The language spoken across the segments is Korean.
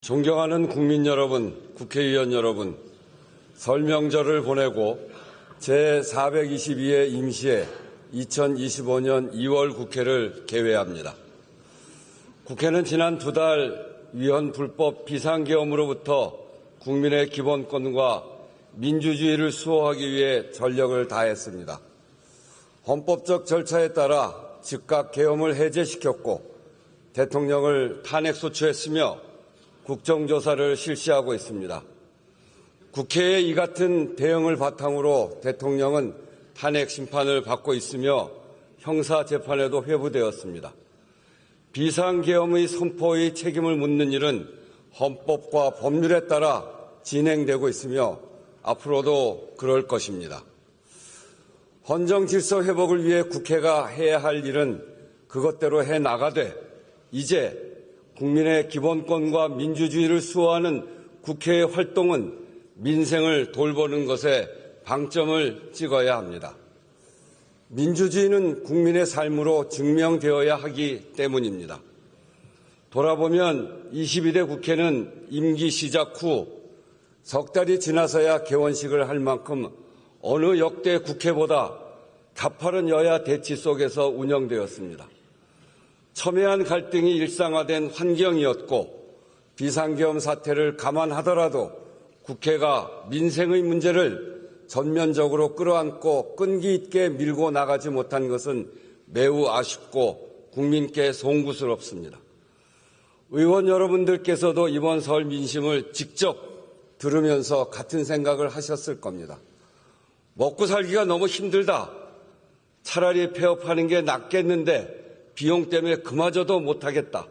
존경하는 국민 여러분, 국회의원 여러분, 설 명절을 보내고 제422회 임시회 2025년 2월 국회를 개회합니다. 국회는 지난 2달 위헌 불법 비상계엄으로부터 국민의 기본권과 민주주의를 수호하기 위해 전력을 다했습니다. 헌법적 절차에 따라 즉각 계엄을 해제시켰고 대통령을 탄핵소추했으며 국정조사를 실시하고 있습니다. 국회의 이 같은 대응을 바탕으로 대통령은 탄핵 심판을 받고 있으며 형사재판에도 회부되었습니다. 비상계엄의 선포의 책임을 묻는 일은 헌법과 법률에 따라 진행되고 있으며 앞으로도 그럴 것입니다. 헌정질서 회복을 위해 국회가 해야 할 일은 그것대로 해나가되 이제 국민의 기본권과 민주주의를 수호하는 국회의 활동은 민생을 돌보는 것에 방점을 찍어야 합니다. 민주주의는 국민의 삶으로 증명되어야 하기 때문입니다. 돌아보면 22대 국회는 임기 시작 후 석 달이 지나서야 개원식을 할 만큼 어느 역대 국회보다 가파른 여야 대치 속에서 운영되었습니다. 첨예한 갈등이 일상화된 환경이었고 비상계엄 사태를 감안하더라도 국회가 민생의 문제를 전면적으로 끌어안고 끈기 있게 밀고 나가지 못한 것은 매우 아쉽고 국민께 송구스럽습니다. 의원 여러분들께서도 이번 설 민심을 직접 들으면서 같은 생각을 하셨을 겁니다. 먹고 살기가 너무 힘들다. 차라리 폐업하는 게 낫겠는데 비용 때문에 그마저도 못하겠다.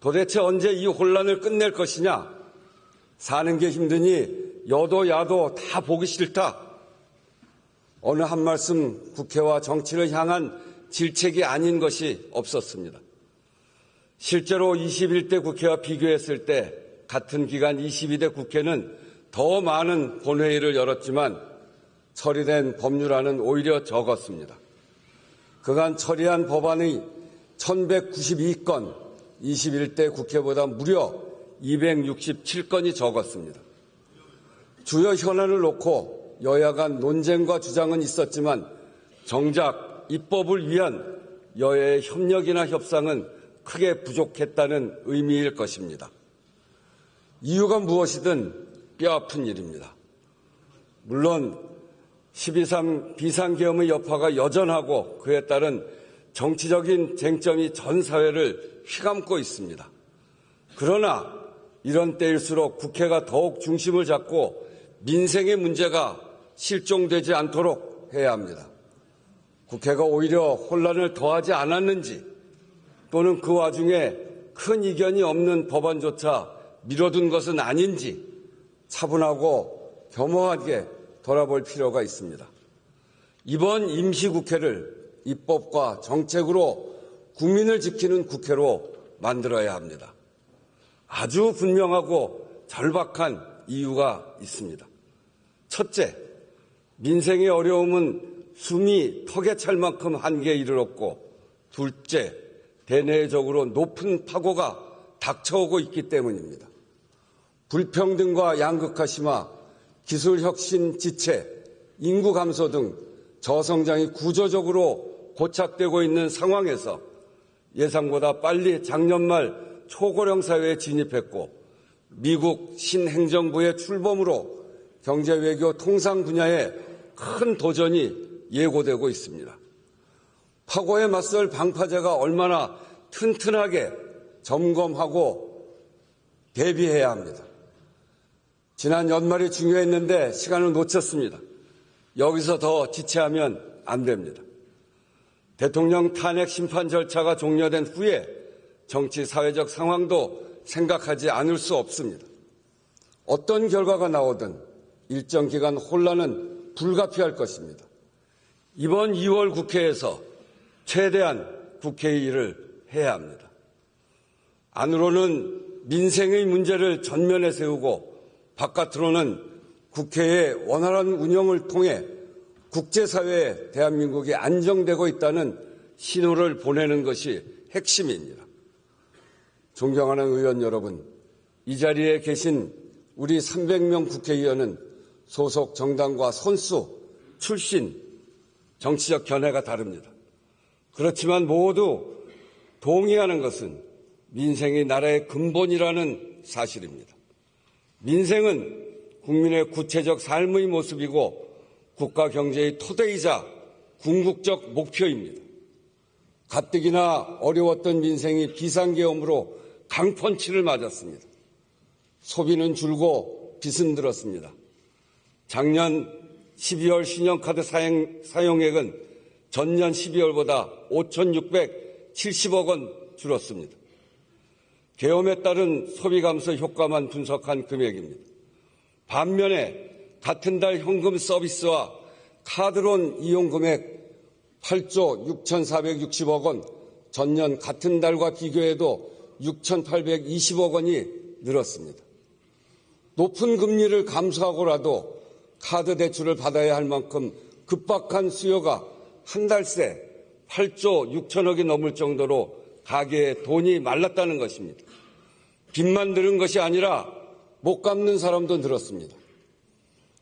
도대체 언제 이 혼란을 끝낼 것이냐? 사는 게 힘드니 여도 야도 다 보기 싫다. 어느 한 말씀 국회와 정치를 향한 질책이 아닌 것이 없었습니다. 실제로 21대 국회와 비교했을 때 같은 기간 22대 국회는 더 많은 본회의를 열었지만 처리된 법률안은 오히려 적었습니다. 그간 처리한 법안의 1192건, 21대 국회보다 무려 267건이 적었습니다. 주요 현안을 놓고 여야 간 논쟁과 주장은 있었지만 정작 입법을 위한 여야의 협력이나 협상은 크게 부족했다는 의미일 것입니다. 이유가 무엇이든 뼈아픈 일입니다. 물론 12.3 비상계엄의 여파가 여전하고 그에 따른 정치적인 쟁점이 전 사회를 휘감고 있습니다. 그러나 이런 때일수록 국회가 더욱 중심을 잡고 민생의 문제가 실종되지 않도록 해야 합니다. 국회가 오히려 혼란을 더하지 않았는지 또는 그 와중에 큰 이견이 없는 법안조차 미뤄둔 것은 아닌지 차분하고 겸허하게 돌아볼 필요가 있습니다. 이번 임시국회를 입법과 정책으로 국민을 지키는 국회로 만들어야 합니다. 아주 분명하고 절박한 이유가 있습니다. 첫째, 민생의 어려움은 숨이 턱에 찰 만큼 한계에 이르렀고 둘째, 대내적으로 높은 파고가 닥쳐오고 있기 때문입니다. 불평등과 양극화 심화, 기술혁신 지체, 인구 감소 등 저성장이 구조적으로 고착되고 있는 상황에서 예상보다 빨리 작년 말 초고령 사회에 진입했고 미국 신행정부의 출범으로 경제, 외교, 통상 분야에 큰 도전이 예고되고 있습니다. 파고에 맞설 방파제가 얼마나 튼튼하게 점검하고 대비해야 합니다. 지난 연말이 중요했는데 시간을 놓쳤습니다. 여기서 더 지체하면 안 됩니다. 대통령 탄핵 심판 절차가 종료된 후에 정치 사회적 상황도 생각하지 않을 수 없습니다. 어떤 결과가 나오든 일정 기간 혼란은 불가피할 것입니다. 이번 2월 국회에서 최대한 국회의 일을 해야 합니다. 안으로는 민생의 문제를 전면에 세우고 바깥으로는 국회의 원활한 운영을 통해 국제사회에 대한민국이 안정되고 있다는 신호를 보내는 것이 핵심입니다. 존경하는 의원 여러분, 이 자리에 계신 우리 300명 국회의원은 소속 정당과 선수, 출신, 정치적 견해가 다릅니다. 그렇지만 모두 동의하는 것은 민생이 나라의 근본이라는 사실입니다. 민생은 국민의 구체적 삶의 모습이고 국가 경제의 토대이자 궁극적 목표입니다. 가뜩이나 어려웠던 민생이 비상계엄으로 강펀치를 맞았습니다. 소비는 줄고 빚은 늘었습니다. 작년 12월 신용카드 사용액은 전년 12월보다 5,670억 원 줄었습니다. 계엄에 따른 소비 감소 효과만 분석한 금액입니다. 반면에 같은 달 현금 서비스와 카드론 이용 금액 8조 6,460억 원, 전년 같은 달과 비교해도 6,820억 원이 늘었습니다. 높은 금리를 감수하고라도 카드 대출을 받아야 할 만큼 급박한 수요가 한 달 새 8조 6천억이 넘을 정도로 가계에 돈이 말랐다는 것입니다. 빚만 늘은 것이 아니라 못 갚는 사람도 늘었습니다.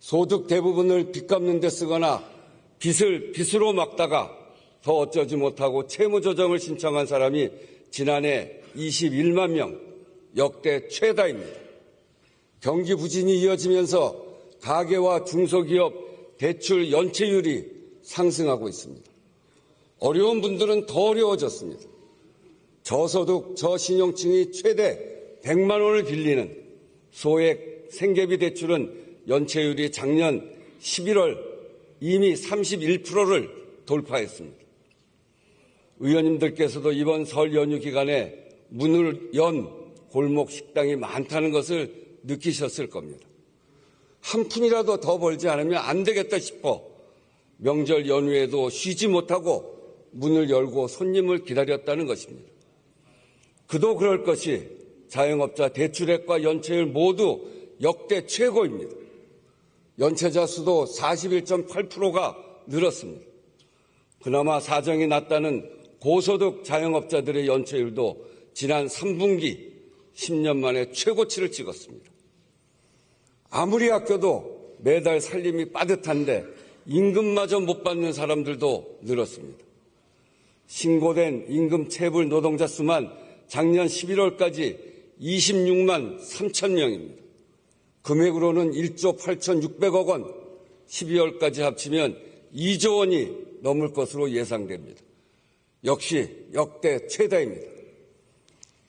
소득 대부분을 빚 갚는 데 쓰거나 빚을 빚으로 막다가 더 어쩌지 못하고 채무조정을 신청한 사람이 지난해 21만 명, 역대 최다입니다. 경기 부진이 이어지면서 가계와 중소기업 대출 연체율이 상승하고 있습니다. 어려운 분들은 더 어려워졌습니다. 저소득, 저신용층이 최대 100만 원을 빌리는 소액 생계비 대출은 연체율이 작년 11월 이미 31%를 돌파했습니다. 의원님들께서도 이번 설 연휴 기간에 문을 연 골목 식당이 많다는 것을 느끼셨을 겁니다. 한 푼이라도 더 벌지 않으면 안 되겠다 싶어 명절 연휴에도 쉬지 못하고 문을 열고 손님을 기다렸다는 것입니다. 그도 그럴 것이 자영업자 대출액과 연체율 모두 역대 최고입니다. 연체자 수도 41.8%가 늘었습니다. 그나마 사정이 낮다는 고소득 자영업자들의 연체율도 지난 3분기 10년 만에 최고치를 찍었습니다. 아무리 아껴도 매달 살림이 빠듯한데 임금마저 못 받는 사람들도 늘었습니다. 신고된 임금 체불 노동자 수만 작년 11월까지 26만 3천 명입니다. 금액으로는 1조 8,600억 원, 12월까지 합치면 2조 원이 넘을 것으로 예상됩니다. 역시 역대 최다입니다.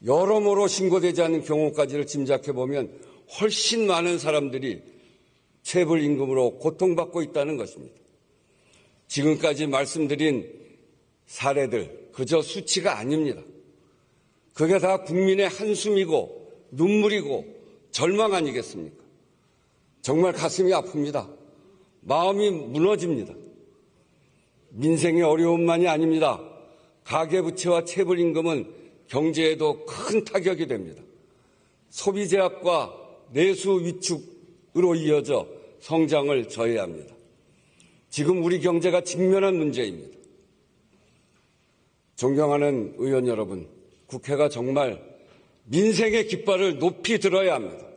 여러모로 신고되지 않은 경우까지를 짐작해보면 훨씬 많은 사람들이 체불 임금으로 고통받고 있다는 것입니다. 지금까지 말씀드린 사례들 그저 수치가 아닙니다. 그게 다 국민의 한숨이고 눈물이고 절망 아니겠습니까? 정말 가슴이 아픕니다. 마음이 무너집니다. 민생의 어려움만이 아닙니다. 가계부채와 체불임금은 경제에도 큰 타격이 됩니다. 소비 제약과 내수 위축으로 이어져 성장을 저해합니다. 지금 우리 경제가 직면한 문제입니다. 존경하는 의원 여러분, 국회가 정말 민생의 깃발을 높이 들어야 합니다.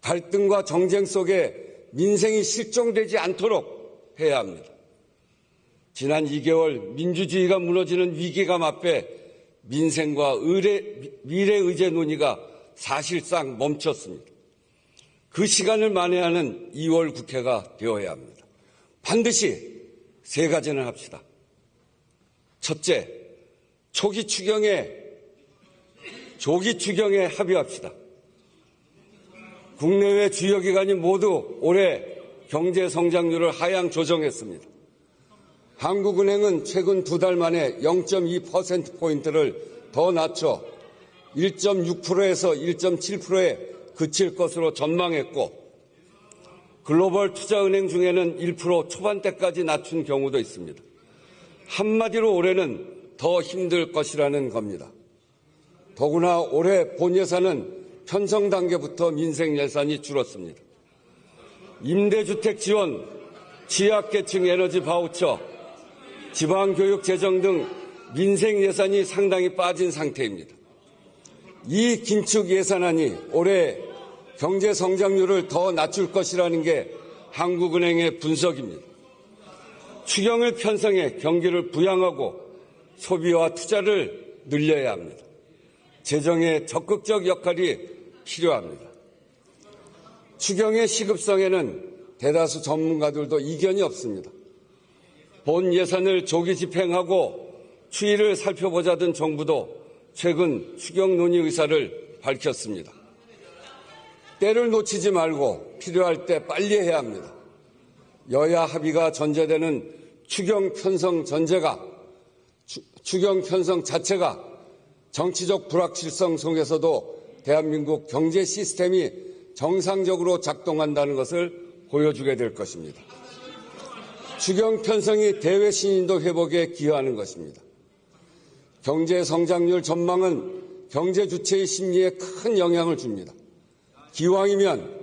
갈등과 정쟁 속에 민생이 실종되지 않도록 해야 합니다. 지난 2개월 민주주의가 무너지는 위기감 앞에 민생과 미래의제 논의가 사실상 멈췄습니다. 그 시간을 만회하는 2월 국회가 되어야 합니다. 반드시 세 가지는 합시다. 첫째, 조기 추경에 합의합시다. 국내외 주요 기관이 모두 올해 경제 성장률을 하향 조정했습니다. 한국은행은 최근 2달 만에 0.2%포인트를 더 낮춰 1.6%에서 1.7%에 그칠 것으로 전망했고, 글로벌 투자은행 중에는 1% 초반대까지 낮춘 경우도 있습니다. 한마디로 올해는 더 힘들 것이라는 겁니다. 더구나 올해 본 예산은 편성 단계부터 민생 예산이 줄었습니다. 임대주택 지원, 취약계층 에너지 바우처, 지방교육 재정 등 민생 예산이 상당히 빠진 상태입니다. 이 긴축 예산안이 올해 경제 성장률을 더 낮출 것이라는 게 한국은행의 분석입니다. 추경을 편성해 경기를 부양하고 소비와 투자를 늘려야 합니다. 재정의 적극적 역할이 필요합니다. 추경의 시급성에는 대다수 전문가들도 이견이 없습니다. 본 예산을 조기 집행하고 추이를 살펴보자던 정부도 최근 추경 논의 의사를 밝혔습니다. 때를 놓치지 말고 필요할 때 빨리 해야 합니다. 여야 합의가 전제되는 추경 편성 자체가 정치적 불확실성 속에서도 대한민국 경제 시스템이 정상적으로 작동한다는 것을 보여주게 될 것입니다. 추경 편성이 대외 신인도 회복에 기여하는 것입니다. 경제 성장률 전망은 경제 주체의 심리에 큰 영향을 줍니다. 기왕이면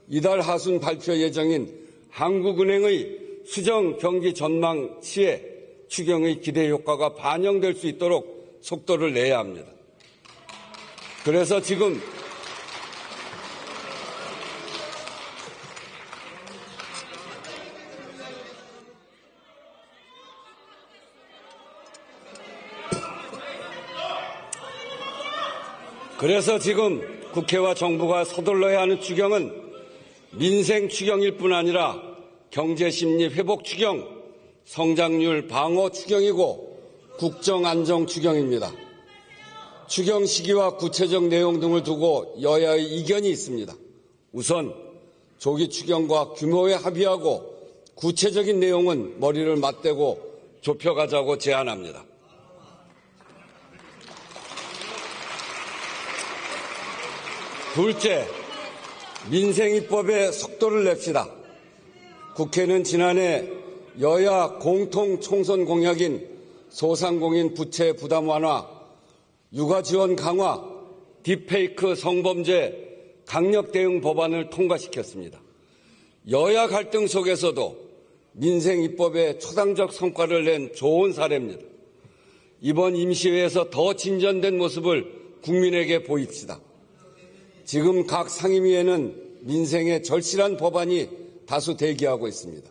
이달 하순 발표 예정인 한국은행의 수정 경기 전망 시에 추경의 기대 효과가 반영될 수 있도록 속도를 내야 합니다. 그래서 지금 국회와 정부가 서둘러야 하는 추경은 민생 추경일 뿐 아니라 경제심리 회복 추경, 성장률 방어 추경이고 국정안정 추경입니다. 추경 시기와 구체적 내용 등을 두고 여야의 이견이 있습니다. 우선 조기 추경과 규모에 합의하고 구체적인 내용은 머리를 맞대고 좁혀가자고 제안합니다. 둘째, 민생입법에 속도를 냅시다. 국회는 지난해 여야 공통 총선 공약인 소상공인 부채 부담 완화, 육아 지원 강화, 딥페이크 성범죄 강력 대응 법안을 통과시켰습니다. 여야 갈등 속에서도 민생입법에 초당적 성과를 낸 좋은 사례입니다. 이번 임시회에서 더 진전된 모습을 국민에게 보입시다. 지금 각 상임위에는 민생에 절실한 법안이 다수 대기하고 있습니다.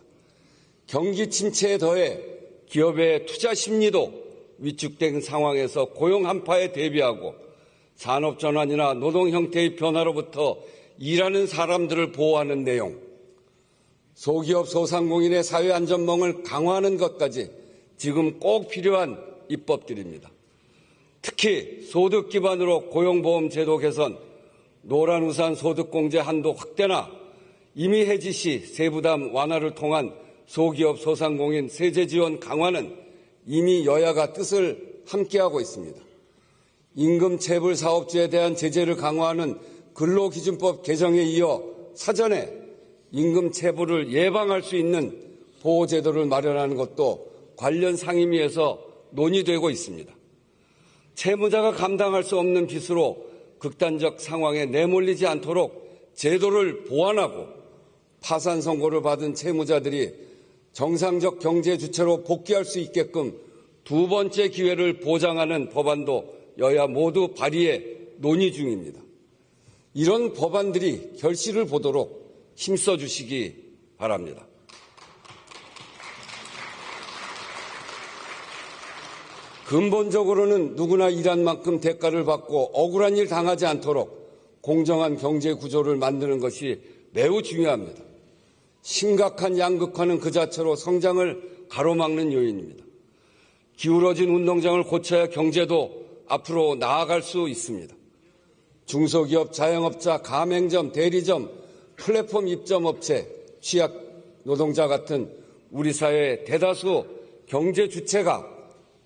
경기 침체에 더해 기업의 투자 심리도 위축된 상황에서 고용 한파에 대비하고 산업 전환이나 노동 형태의 변화로부터 일하는 사람들을 보호하는 내용, 소기업 소상공인의 사회 안전망을 강화하는 것까지 지금 꼭 필요한 입법들입니다. 특히 소득 기반으로 고용보험 제도 개선, 노란우산 소득공제 한도 확대나 이미 해지 시 세부담 완화를 통한 소기업 소상공인 세제 지원 강화는 이미 여야가 뜻을 함께하고 있습니다. 임금 체불 사업주에 대한 제재를 강화하는 근로기준법 개정에 이어 사전에 임금 체불을 예방할 수 있는 보호제도를 마련하는 것도 관련 상임위에서 논의되고 있습니다. 채무자가 감당할 수 없는 빚으로 극단적 상황에 내몰리지 않도록 제도를 보완하고 파산 선고를 받은 채무자들이 정상적 경제 주체로 복귀할 수 있게끔 두 번째 기회를 보장하는 법안도 여야 모두 발의해 논의 중입니다. 이런 법안들이 결실을 보도록 힘써 주시기 바랍니다. 근본적으로는 누구나 일한 만큼 대가를 받고 억울한 일 당하지 않도록 공정한 경제 구조를 만드는 것이 매우 중요합니다. 심각한 양극화는 그 자체로 성장을 가로막는 요인입니다. 기울어진 운동장을 고쳐야 경제도 앞으로 나아갈 수 있습니다. 중소기업, 자영업자, 가맹점, 대리점, 플랫폼 입점업체, 취약 노동자 같은 우리 사회의 대다수 경제 주체가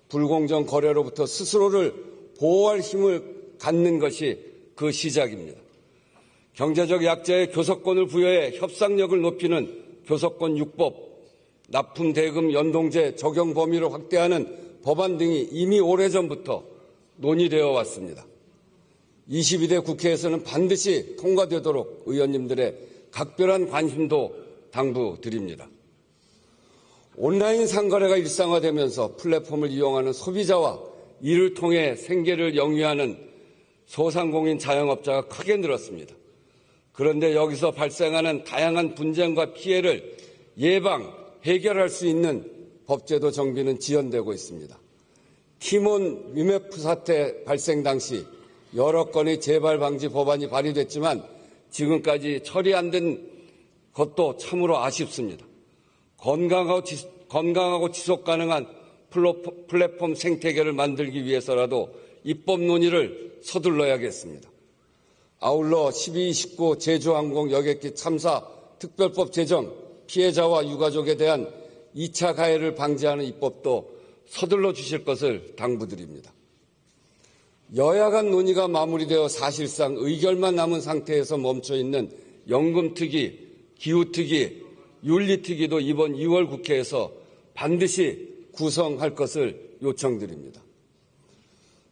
불공정 거래로부터 스스로를 보호할 힘을 갖는 것이 그 시작입니다. 경제적 약자의 교섭권을 부여해 협상력을 높이는 교섭권 6법, 납품 대금 연동제 적용 범위를 확대하는 법안 등이 이미 오래전부터 논의되어 왔습니다. 22대 국회에서는 반드시 통과되도록 의원님들의 각별한 관심도 당부드립니다. 온라인 상거래가 일상화되면서 플랫폼을 이용하는 소비자와 이를 통해 생계를 영위하는 소상공인 자영업자가 크게 늘었습니다. 그런데 여기서 발생하는 다양한 분쟁과 피해를 예방, 해결할 수 있는 법제도 정비는 지연되고 있습니다. 티몬 위메프 사태 발생 당시 여러 건의 재발 방지 법안이 발의됐지만 지금까지 처리 안 된 것도 참으로 아쉽습니다. 건강하고 지속 가능한 플랫폼 생태계를 만들기 위해서라도 입법 논의를 서둘러야겠습니다. 아울러 12.29 제주항공 여객기 참사 특별법 제정, 피해자와 유가족에 대한 2차 가해를 방지하는 입법도 서둘러 주실 것을 당부드립니다. 여야 간 논의가 마무리되어 사실상 의결만 남은 상태에서 멈춰있는 연금특위, 기후특위, 윤리특위도 이번 2월 국회에서 반드시 구성할 것을 요청드립니다.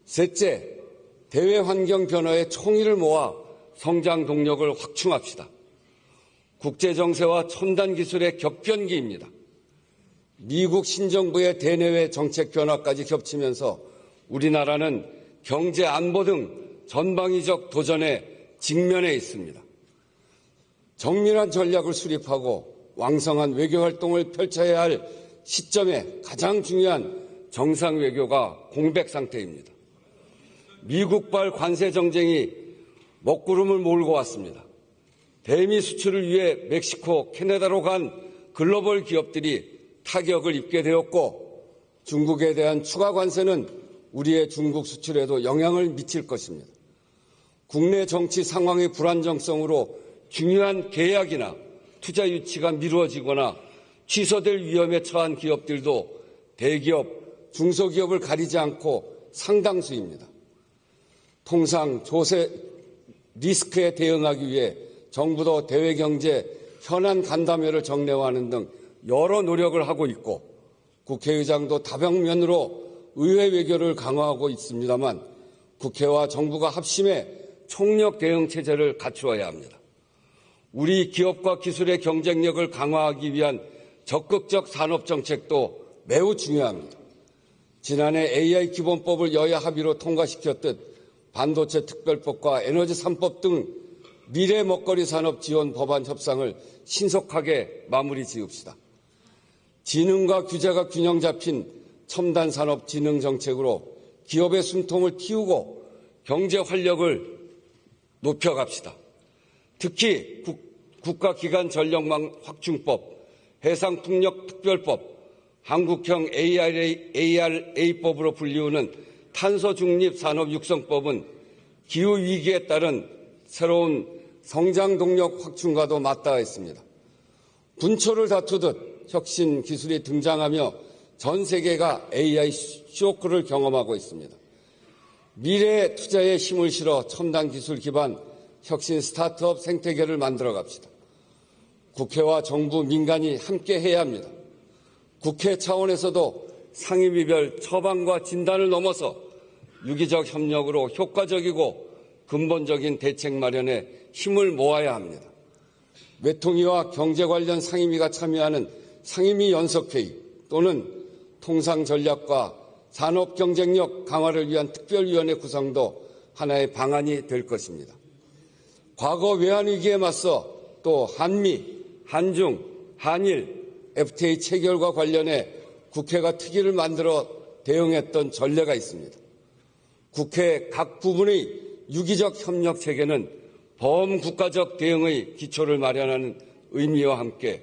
셋째, 대외 환경 변화에 총의를 모아 성장 동력을 확충합시다. 국제 정세와 첨단 기술의 격변기입니다. 미국 신정부의 대내외 정책 변화까지 겹치면서 우리나라는 경제 안보 등 전방위적 도전에 직면해 있습니다. 정밀한 전략을 수립하고 왕성한 외교 활동을 펼쳐야 할 시점에 가장 중요한 정상 외교가 공백 상태입니다. 미국발 관세 정쟁이 먹구름을 몰고 왔습니다. 대미 수출을 위해 멕시코, 캐나다로 간 글로벌 기업들이 타격을 입게 되었고 중국에 대한 추가 관세는 우리의 중국 수출에도 영향을 미칠 것입니다. 국내 정치 상황의 불안정성으로 중요한 계약이나 투자 유치가 미루어지거나 취소될 위험에 처한 기업들도 대기업, 중소기업을 가리지 않고 상당수입니다. 통상 조세 리스크에 대응하기 위해 정부도 대외경제 현안 간담회를 정례화하는 등 여러 노력을 하고 있고 국회의장도 다방면으로 의회 외교를 강화하고 있습니다만 국회와 정부가 합심해 총력 대응 체제를 갖추어야 합니다. 우리 기업과 기술의 경쟁력을 강화하기 위한 적극적 산업정책도 매우 중요합니다. 지난해 AI 기본법을 여야 합의로 통과시켰듯 반도체 특별법과 에너지 3법 등 미래 먹거리 산업 지원 법안 협상을 신속하게 마무리 지읍시다. 지능과 규제가 균형 잡힌 첨단 산업 진흥 정책으로 기업의 숨통을 틔우고 경제 활력을 높여갑시다. 특히 국가기관 전력망 확충법, 해상풍력 특별법, 한국형 ARA법으로 불리우는 탄소 중립 산업 육성법은 기후 위기에 따른 새로운 성장 동력 확충과도 맞닿아 있습니다. 분초를 다투듯 혁신 기술이 등장하며 전 세계가 AI 쇼크를 경험하고 있습니다. 미래의 투자에 힘을 실어 첨단 기술 기반 혁신 스타트업 생태계를 만들어 갑시다. 국회와 정부, 민간이 함께 해야 합니다. 국회 차원에서도 상임위별 처방과 진단을 넘어서 유기적 협력으로 효과적이고 근본적인 대책 마련에 힘을 모아야 합니다. 외통위와 경제 관련 상임위가 참여하는 상임위 연석회의 또는 통상전략과 산업경쟁력 강화를 위한 특별위원회 구성도 하나의 방안이 될 것입니다. 과거 외환위기에 맞서 또 한미, 한중, 한일, FTA 체결과 관련해 국회가 특위를 만들어 대응했던 전례가 있습니다. 국회 각 부분의 유기적 협력 체계는 범국가적 대응의 기초를 마련하는 의미와 함께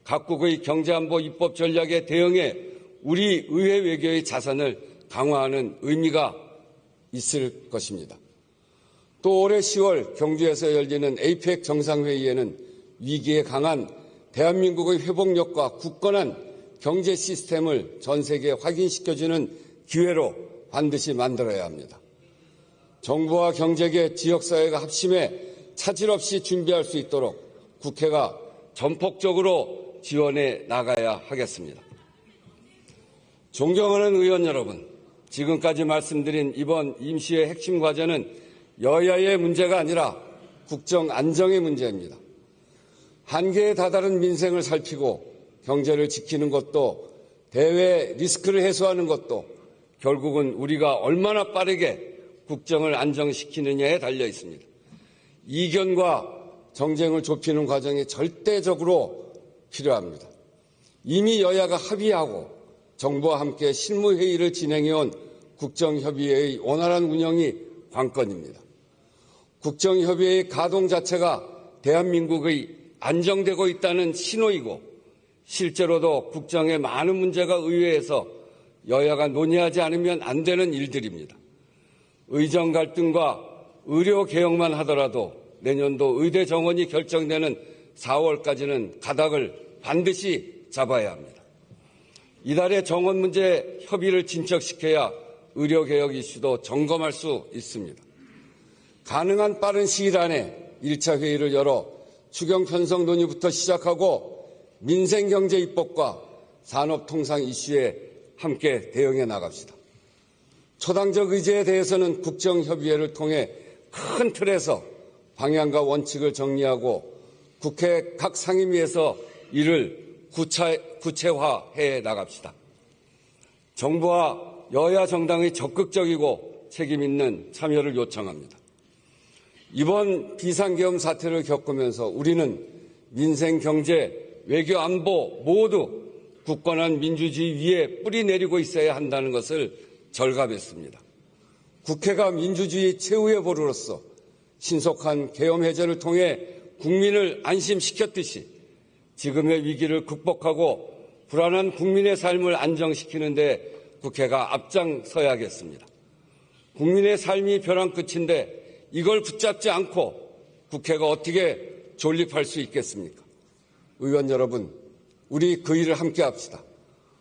각국의 경제안보 입법 전략에 대응해 우리 의회 외교의 자산을 강화하는 의미가 있을 것입니다. 또 올해 10월 경주에서 열리는 APEC 정상회의에는 위기에 강한 대한민국의 회복력과 굳건한 경제 시스템을 전 세계에 확인시켜주는 기회로 반드시 만들어야 합니다. 정부와 경제계, 지역사회가 합심해 차질 없이 준비할 수 있도록 국회가 전폭적으로 지원해 나가야 하겠습니다. 존경하는 의원 여러분, 지금까지 말씀드린 이번 임시의 핵심 과제는 여야의 문제가 아니라 국정 안정의 문제입니다. 한계에 다다른 민생을 살피고 경제를 지키는 것도 대외 리스크를 해소하는 것도 결국은 우리가 얼마나 빠르게 국정을 안정시키느냐에 달려 있습니다. 이견과 정쟁을 좁히는 과정이 절대적으로 필요합니다. 이미 여야가 합의하고 정부와 함께 실무회의를 진행해온 국정협의회의 원활한 운영이 관건입니다. 국정협의회의 가동 자체가 대한민국의 안정되고 있다는 신호이고 실제로도 국정의 많은 문제가 의회에서 여야가 논의하지 않으면 안 되는 일들입니다. 의정 갈등과 의료 개혁만 하더라도 내년도 의대 정원이 결정되는 4월까지는 가닥을 반드시 잡아야 합니다. 이달에 정원 문제 협의를 진척시켜야 의료 개혁 이슈도 점검할 수 있습니다. 가능한 빠른 시일 안에 1차 회의를 열어 추경 편성 논의부터 시작하고 민생경제 입법과 산업통상 이슈에 함께 대응해 나갑시다. 초당적 의제에 대해서는 국정협의회를 통해 큰 틀에서 방향과 원칙을 정리하고 국회 각 상임위에서 이를 구체화해 나갑시다. 정부와 여야 정당의 적극적이고 책임 있는 참여를 요청합니다. 이번 비상계엄 사태를 겪으면서 우리는 민생, 경제, 외교, 안보 모두 굳건한 민주주의 위에 뿌리 내리고 있어야 한다는 것을 절감했습니다. 국회가 민주주의 최후의 보루로서 신속한 계엄 해제를 통해 국민을 안심시켰듯이 지금의 위기를 극복하고 불안한 국민의 삶을 안정시키는 데 국회가 앞장서야겠습니다. 국민의 삶이 벼랑 끝인데 이걸 붙잡지 않고 국회가 어떻게 존립할 수 있겠습니까? 의원 여러분, 우리 그 일을 함께 합시다.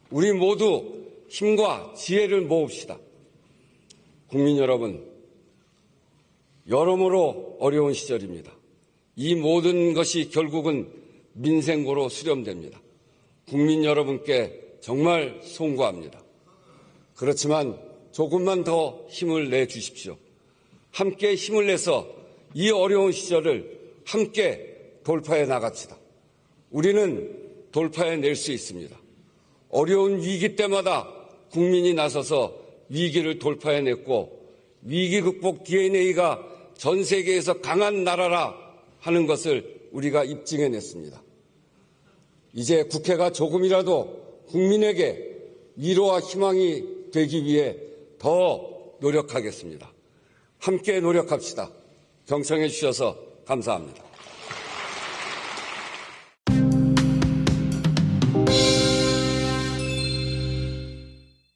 우리 모두 힘과 지혜를 모읍시다. 국민 여러분, 여러모로 어려운 시절입니다. 이 모든 것이 결국은 민생고로 수렴됩니다. 국민 여러분께 정말 송구합니다. 그렇지만 조금만 더 힘을 내주십시오. 함께 힘을 내서 이 어려운 시절을 함께 돌파해 나갑시다. 우리는 돌파해낼 수 있습니다. 어려운 위기 때마다 국민이 나서서 위기를 돌파해냈고 위기 극복 DNA가 전 세계에서 강한 나라라 하는 것을 우리가 입증해냈습니다. 이제 국회가 조금이라도 국민에게 위로와 희망이 되기 위해 더 노력하겠습니다. 함께 노력합시다. 경청해 주셔서 감사합니다.